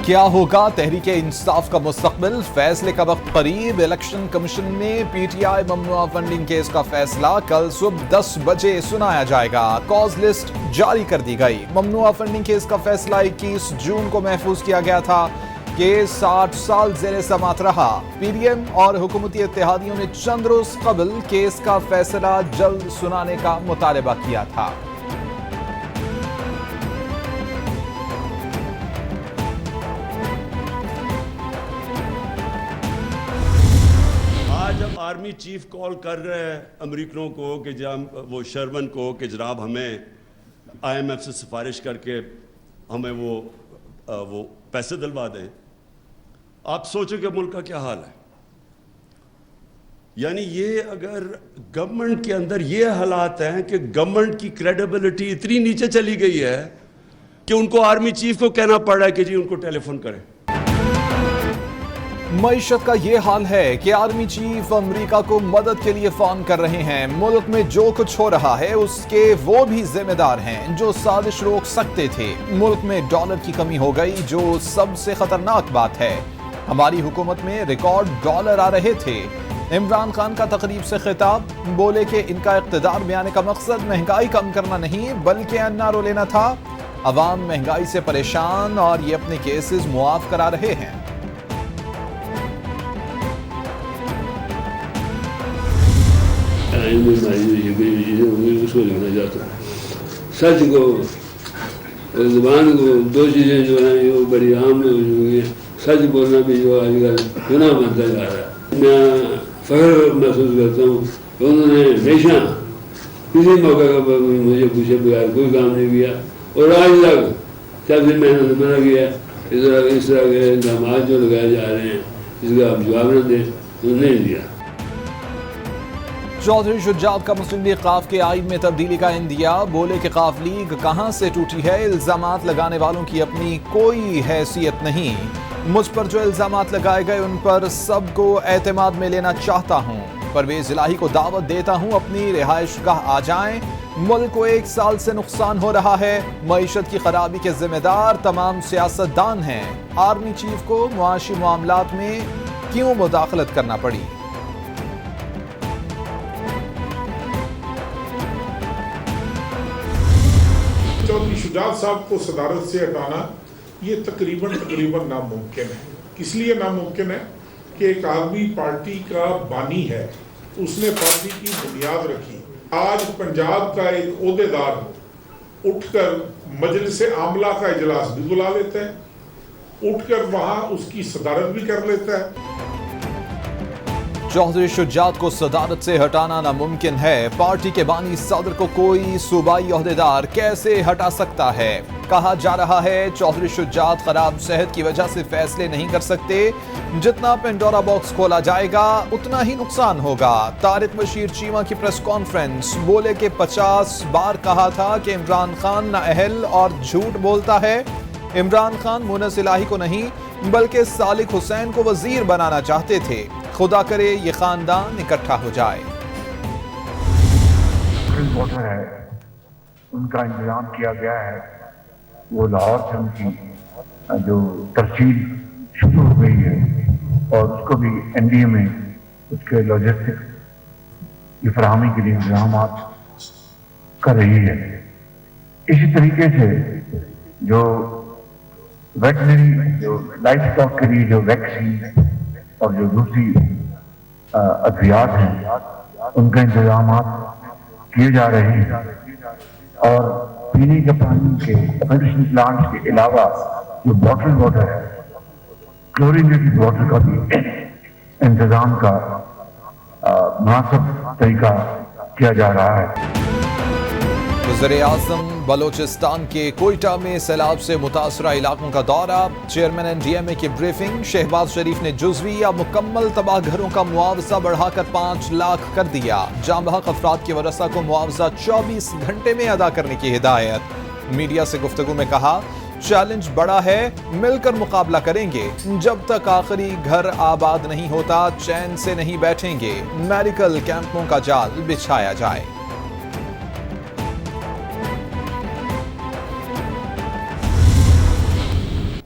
کیا ہوگا تحریک انصاف کا مستقبل؟ فیصلے کا وقت قریب۔ الیکشن کمیشن نے پی ٹی آئی ممنوعہ فنڈنگ کیس کا فیصلہ کل صبح 10 بجے سنایا جائے گا۔ کاز لسٹ جاری کر دی گئی۔ ممنوعہ فنڈنگ کیس کا فیصلہ 21 جون کو محفوظ کیا گیا تھا۔ کیس 60 سال زیر سماعت رہا۔ پی ڈی ایم اور حکومتی اتحادیوں نے چند روز قبل کیس کا فیصلہ جلد سنانے کا مطالبہ کیا تھا۔ جب آرمی چیف کال کر رہے ہیں امریکنوں کو کہ وہ شرمن کو کہ جناب ہمیں آئی ایم ایف سے سفارش کر کے ہمیں وہ پیسے دلوا دیں، آپ سوچیں کہ ملک کا کیا حال ہے۔ یعنی یہ اگر گورنمنٹ کے اندر یہ حالات ہیں کہ گورنمنٹ کی کریڈیبلٹی اتنی نیچے چلی گئی ہے کہ ان کو آرمی چیف کو کہنا پڑ رہا ہے کہ جی ان کو ٹیلی فون کریں۔ معیشت کا یہ حال ہے کہ آرمی چیف امریکہ کو مدد کے لیے فون کر رہے ہیں۔ ملک میں جو کچھ ہو رہا ہے اس کے وہ بھی ذمہ دار ہیں جو سازش روک سکتے تھے۔ ملک میں ڈالر کی کمی ہو گئی جو سب سے خطرناک بات ہے۔ ہماری حکومت میں ریکارڈ ڈالر آ رہے تھے۔ عمران خان کا تقریب سے خطاب، بولے کہ ان کا اقتدار میں آنے کا مقصد مہنگائی کم کرنا نہیں بلکہ این آر او لینا تھا۔ عوام مہنگائی سے پریشان اور یہ اپنے کیسز معاف کرا رہے ہیں۔ اس کو لکھنا چاہتا ہوں۔ سچ کو اور زبان کو دو چیزیں جو ہیں وہ بڑی عام ہو چکی ہیں۔ سچ بولنا بھی جو آج کل گناہ بنتا جا رہا ہے۔ میں فخر محسوس کرتا ہوں کہ انہوں نے ہمیشہ کسی موقع کا مجھے پوچھے بغیر کوئی کام نہیں کیا، اور آج تک جب سے میں نے منع کیا اس طرح کے الزامات جو لگائے جا رہے ہیں اس کا آپ جواب نہ دیں، انہوں نے نہیں دیا۔ چودھری شجاعت کا مسلم لیگ قاف کے آئین میں تبدیلی کا عندیہ، بولے کہ قاف لیگ کہاں سے ٹوٹی ہے، الزامات لگانے والوں کی اپنی کوئی حیثیت نہیں، مجھ پر جو الزامات لگائے گئے ان پر سب کو اعتماد میں لینا چاہتا ہوں، پرویز الہی کو دعوت دیتا ہوں اپنی رہائش گاہ آ جائیں، ملک کو 1 سال سے نقصان ہو رہا ہے، معیشت کی خرابی کے ذمہ دار تمام سیاستدان ہیں، آرمی چیف کو معاشی معاملات میں کیوں مداخلت کرنا پڑی؟ چودھری شجاعت صاحب کو صدارت سے ہٹانا یہ تقریباً ناممکن ہے۔ کس لیے ناممکن ہے کہ ایک آدمی پارٹی کا بانی ہے، اس نے پارٹی کی بنیاد رکھی۔ آج پنجاب کا ایک عہدیدار اٹھ کر مجلس عاملہ کا اجلاس بھی بلا لیتا ہے، اٹھ کر وہاں اس کی صدارت بھی کر لیتا ہے۔ چودھری شجاعت کو صدارت سے ہٹانا ناممکن ہے۔ پارٹی کے بانی صدر کو کوئی صوبائی عہدیدار کیسے ہٹا سکتا ہے؟ کہا جا رہا ہے چودھری شجاعت خراب صحت کی وجہ سے فیصلے نہیں کر سکتے، جتنا پینڈورا باکس کھولا جائے گا اتنا ہی نقصان ہوگا۔ طارق بشیر چیمہ کی پریس کانفرنس، بولے کہ 50 بار کہا تھا کہ عمران خان نااہل اور جھوٹ بولتا ہے۔ عمران خان مونس الہی کو نہیں بلکہ صالح حسین کو وزیر بنانا چاہتے تھے، خدا کرے یہ خاندان اکٹھا ہو جائے۔ واٹر ہے ان کا انتظام کیا گیا ہے، وہ لاہور سے ان کی جو ترسیل شروع ہو گئی ہے اور اس کو بھی این ڈی اے میں اس کے لاجسٹک کی فراہمی کے لیے انتظامات کر رہی ہے۔ اسی طریقے سے جو ویٹنری جو لائف اسٹاک کے لیے جو ویکسین اور جو دوسری ادویات ہیں ان کا انتظامات کیے جا رہے ہیں، اور پینے کے پانی کے فلٹریشن پلانٹ کے علاوہ جو باٹل واٹر ہے، کلورینیٹڈ واٹر کا بھی انتظام کا مناسب طریقہ کیا جا رہا ہے۔ وزیراعظم بلوچستان کے کوئٹہ میں سیلاب سے متاثرہ علاقوں کا دورہ، چیئرمین این ڈی ایم اے کی بریفنگ، شہباز شریف نے جزوی یا مکمل تباہ گھروں کا معاوضہ بڑھا کر 5 لاکھ کر دیا، جاں بحق افراد کے ورثاء کو معاوضہ 24 گھنٹے میں ادا کرنے کی ہدایت۔ میڈیا سے گفتگو میں کہا چیلنج بڑا ہے، مل کر مقابلہ کریں گے، جب تک آخری گھر آباد نہیں ہوتا چین سے نہیں بیٹھیں گے، میڈیکل کیمپوں کا جال بچھایا جائے۔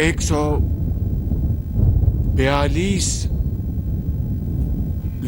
142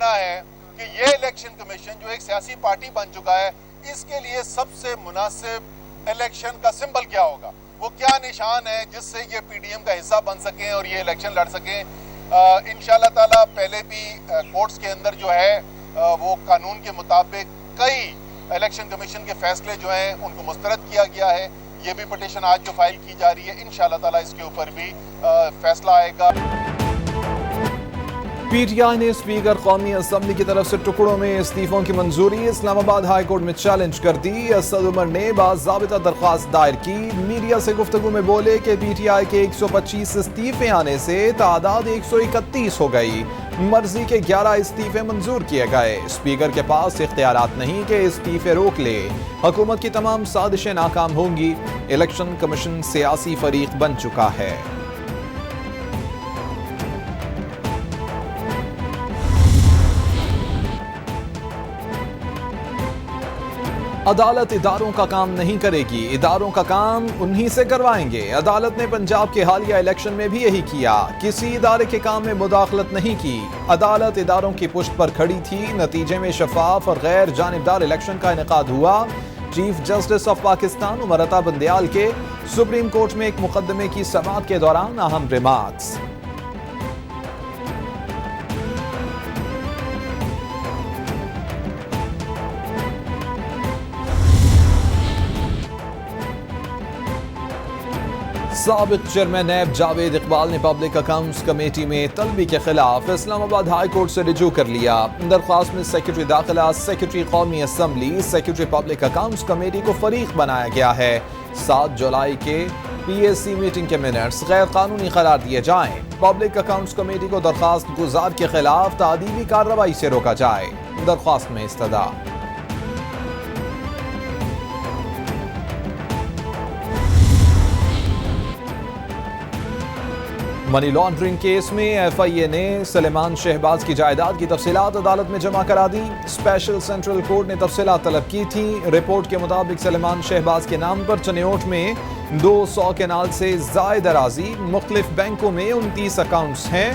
کرنا ہے کہ یہ الیکشن کمیشن جو ایک سیاسی پارٹی بن چکا ہے، اس کے لیے سب سے مناسب الیکشن کا سمبل کیا ہوگا، وہ کیا نشان ہے جس سے یہ پی ڈی ایم کا حصہ بن سکیں اور یہ الیکشن لڑ سکیں. انشاءاللہ تعالیٰ پہلے بھی کورٹس کے اندر جو ہے وہ قانون کے مطابق کئی الیکشن کمیشن کے فیصلے جو ہیں ان کو مسترد کیا گیا ہے. یہ بھی پٹیشن آج جو فائل کی جا رہی ہے، انشاءاللہ تعالیٰ اس کے اوپر بھی فیصلہ آئے گا. پی ٹی آئی نے اسپیکر قومی اسمبلی کی طرف سے ٹکڑوں میں استعفوں کی منظوری اسلام آباد ہائی کورٹ میں چیلنج کر دی. اسد عمر نے باضابطہ درخواست دائر کی. میڈیا سے گفتگو میں بولے کہ پی ٹی آئی کے 125 استعفے آنے سے تعداد 131 ہو گئی. مرضی کے 11 استعفے منظور کیے گئے. اسپیکر کے پاس اختیارات نہیں کہ استعفے روک لے. حکومت کی تمام سازشیں ناکام ہوں گی. الیکشن کمیشن سیاسی فریق بن چکا ہے. عدالت اداروں کا کام نہیں کرے گی، اداروں کا کام انہی سے کروائیں گے. عدالت نے پنجاب کے حالیہ الیکشن میں بھی یہی کیا، کسی ادارے کے کام میں مداخلت نہیں کی. عدالت اداروں کی پشت پر کھڑی تھی. نتیجے میں شفاف اور غیر جانبدار الیکشن کا انعقاد ہوا. Chief justice of Pakistan Umar Ata Bandial کے سپریم کورٹ میں ایک مقدمے کی سماعت کے دوران اہم ریمارکس. سابق چیئرمین نیب جاوید اقبال نے پبلک اکاؤنٹس کمیٹی میں طلبی کے خلاف اسلام آباد ہائی کورٹ سے رجوع کر لیا. درخواست میں سیکرٹری داخلہ، سیکرٹری قومی assembly, secretary public accounts committee کو فریق بنایا گیا ہے. 7 جولائی کے پی ایس سی میٹنگ کے منٹس غیر قانونی قرار دیے جائیں. پبلک اکاؤنٹس کمیٹی کو درخواست گزار کے خلاف تعدیلی کارروائی سے روکا جائے. درخواست میں استدعا. منی لانڈرنگ کیس میں ایف آئی اے نے سلیمان شہباز کی جائیداد کی تفصیلات عدالت میں جمع کرا دی. اسپیشل سینٹرل کورٹ نے تفصیلات طلب کی تھی. رپورٹ کے مطابق سلیمان شہباز کے نام پر چنیوٹ میں 200 کنال سے زائد اراضی، مختلف بینکوں میں 29 اکاؤنٹس ہیں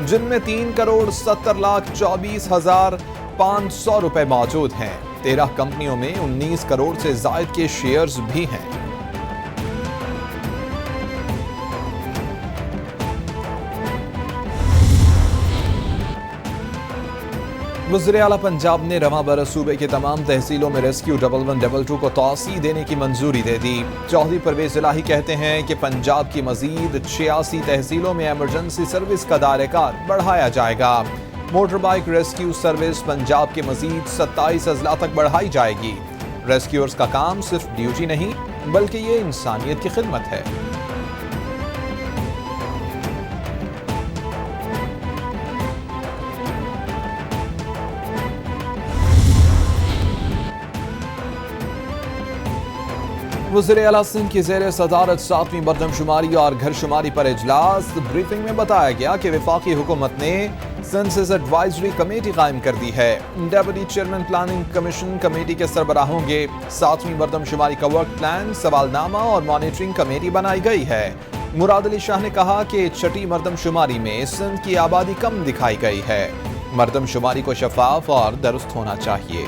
جن میں 3,70,24,500 روپے موجود ہیں. 13 کمپنیوں میں 19 کروڑ سے زائد کے شیئرز بھی ہیں. وزیر اعلیٰ پنجاب نے رواں برس صوبے کے تمام تحصیلوں میں ریسکیو 1112 کو توسیع دینے کی منظوری دے دی. چودھری پرویز الہی کہتے ہیں کہ پنجاب کی مزید 86 تحصیلوں میں ایمرجنسی سروس کا دائرہ کار بڑھایا جائے گا. Motor bike rescue service Punjab کے مزید 27 اضلاع تک بڑھائی جائے گی. ریسکیورز کا کام صرف ڈیوٹی نہیں بلکہ یہ انسانیت کی خدمت ہے. وزیر اعلیٰ سندھ کی زیر صدارت 7ویں مردم شماری اور گھر شماری پر اجلاس. بریفنگ میں بتایا گیا کہ وفاقی حکومت نے سینسس ایڈوائزری کمیٹی قائم کر دی ہے. Deputy chairman planning commission committee کے سربراہ ہوں گے. 7ویں مردم شماری کا ورک پلان، سوال نامہ اور مانیٹرنگ کمیٹی بنائی گئی ہے. مراد علی شاہ نے کہا کہ 6ٹی مردم شماری میں سندھ کی آبادی کم دکھائی گئی ہے. مردم شماری کو شفاف اور درست ہونا چاہیے.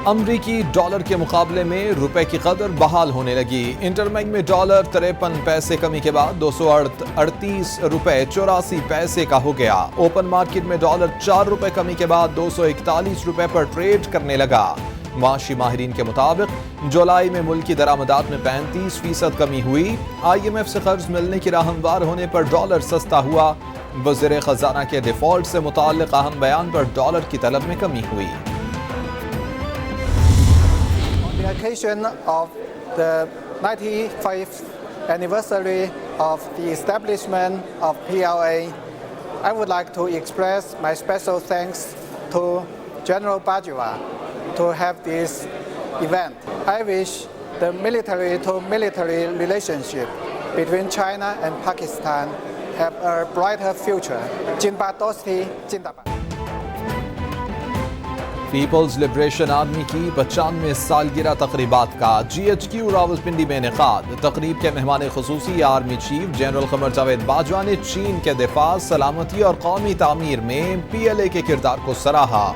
امریکی ڈالر کے مقابلے میں روپے کی قدر بحال ہونے لگی. انٹر بینک میں ڈالر 53 پیسے کمی کے بعد 238 روپے 84 پیسے کا ہو گیا. اوپن مارکیٹ میں ڈالر 4 روپے کمی کے بعد 241 روپے پر ٹریڈ کرنے لگا. معاشی ماہرین کے مطابق جولائی میں ملکی درآمدات میں 35% کمی ہوئی. آئی ایم ایف سے قرض ملنے کی راہ ہموار ہونے پر ڈالر سستا ہوا. وزیر خزانہ کے ڈیفالٹ سے متعلق اہم بیان پر ڈالر کی طلب میں کمی ہوئی. On the occasion of the 95th anniversary of the establishment of PLA, I would like to express my special thanks to General Bajwa to have this event. I wish the military-to-military relationship between China and Pakistan have a brighter future. Jinbad Dosti, Jindabad. Peoples liberation army کی 95 سالگرہ تقریبات کا GHQ Rawalpindi میں انعقاد. تقریب کے مہمان خصوصی army chief general Qamar Javed Bajwa نے چین کے دفاع، سلامتی اور قومی تعمیر میں PLA کے کردار کو سراہا.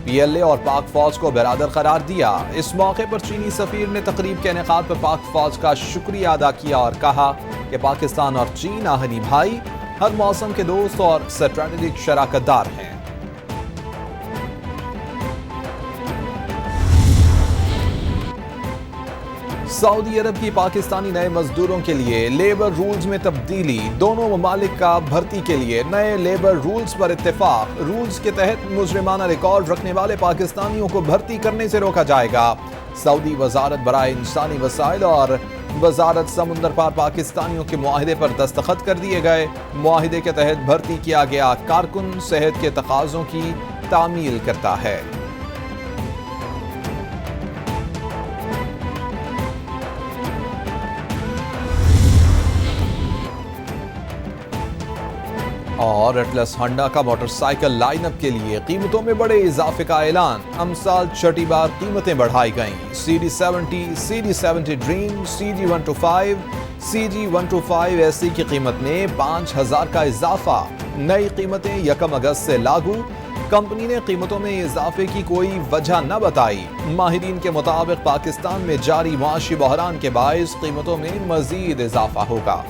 PLA اور پاک فوج کو برادر قرار دیا. اس موقع پر چینی سفیر نے تقریب کے انعقاد پر پاک فوج کا شکریہ ادا کیا اور کہا کہ پاکستان اور چین آہنی بھائی، ہر موسم کے دوست اور اسٹریٹجک شراکت دار ہیں. سعودی عرب کی پاکستانی نئے مزدوروں کے لیے لیبر رولز میں تبدیلی. دونوں ممالک کا بھرتی کے لیے نئے لیبر رولز پر اتفاق. رولز کے تحت مجرمانہ ریکارڈ رکھنے والے پاکستانیوں کو بھرتی کرنے سے روکا جائے گا. سعودی وزارت برائے انسانی وسائل اور وزارت سمندر پار پاکستانیوں کے معاہدے پر دستخط کر دیے گئے. معاہدے کے تحت بھرتی کیا گیا کارکن صحت کے تقاضوں کی تعمیل کرتا ہے. اور ایٹلس ہنڈا کا موٹر سائیکل لائن اپ کے لیے قیمتوں میں بڑے اضافے کا اعلان. امسال چھٹی بار قیمتیں بڑھائی گئیں. CD70، CD70 dream, CG125، CG125 SE کی قیمت میں 5000 کا اضافہ. نئی قیمتیں 1 اگست سے لاگو. کمپنی نے قیمتوں میں اضافے کی کوئی وجہ نہ بتائی. ماہرین کے مطابق پاکستان میں جاری معاشی بحران کے باعث قیمتوں میں مزید اضافہ ہوگا.